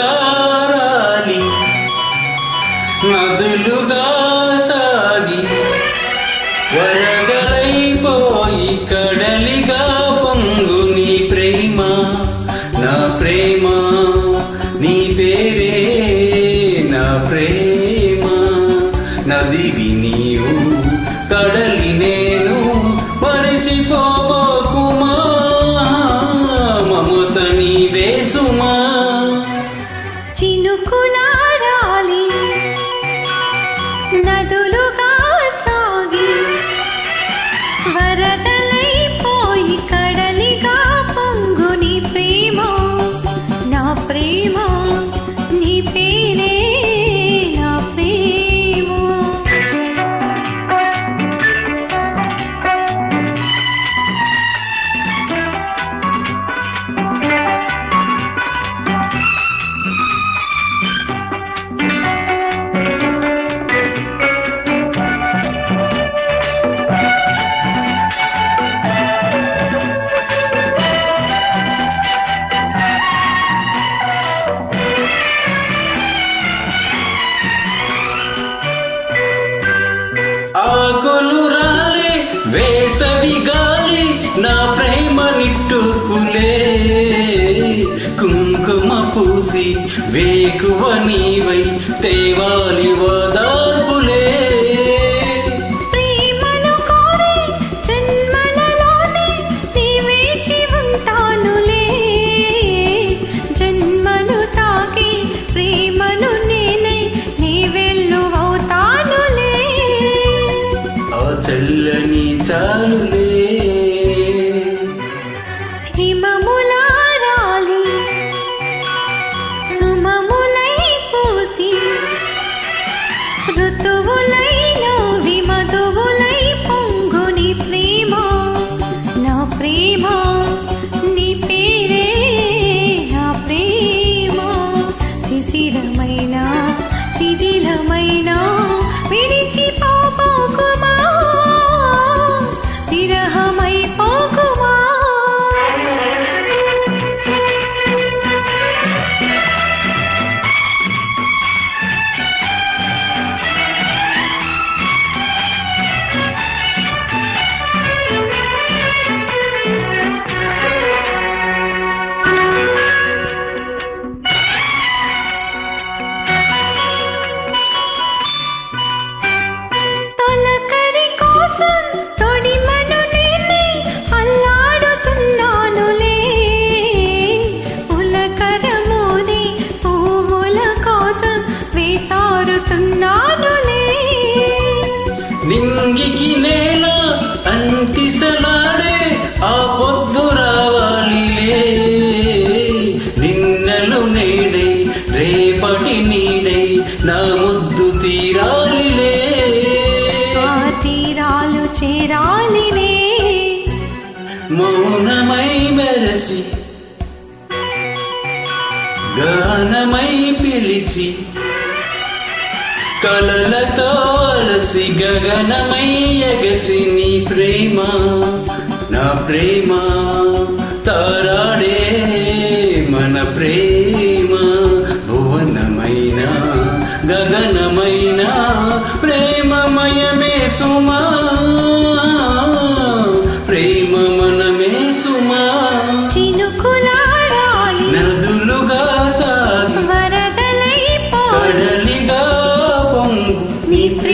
చినుకులారాలి నదులుగా సాగి వరదలైపోయి కడలిగా పొంగు నీ ప్రేమ నా ప్రేమ నీ పేరే నా ప్రేమ నదివి నీవు కడలి నేను మరచిపోకుమా మమత నీవే సుమా చినుకులారాలి నదులుగా సాగి వరదలైపోయి కడలిగా పొంగు నీ ప్రేమ నా ప్రేమ నీ పేరే నా ప్రేమ ఆకులు రాలే వేసవి గాలి నా ప్రేమ నిట్టుకులే కుంకుమ పూసి వేకువ నీవై తేవాలి ఓదార్పులే ప్రేమను కోరి జన్మలలోనే నీ వేచి ఉంటానులే జన్మలు తాకి ప్రేమను నేనే నీ వెల్లువవుతానులే ఆ చల్లని చాలులే హిమములారాలి సుమములై పూసి ఋతువులై నవ్వి మధువులై పొంగు నీ ప్రేమ నా ప్రేమ నీ పేరే నా ప్రేమ శిశిరమైన శిథిలమైన విడిచిపోకుమా విరహమైపోకుమా తొలకరి కోసం తొడిమను నేనే అల్లాడుతున్నానులే పులకర మోది పువ్వుల కోసం వేసారుతున్నానులే నింగికి నేల అంటిసలాడే ఆ పొద్దు రావాలిలే నిన్నలు నేడే రేపటి నీడే నా ముద్దు తీరాలిలే ఆ తీరాలు చేరాలిలే మౌనమై మెరసి గానమై పిలిచి కలలతో అలసి గగనమై ఎగసి నీ ప్రేమ నా ప్రేమ తారాడే మన ప్రేమ భువనమైన గగనమైన ప్రేమమయమే సుమా ప్రేమ మనమే సుమా చినుకులారాలి నదులుగా సాగి వరదలైపోయి కడలిగా పొంగు నీ ప్రేమ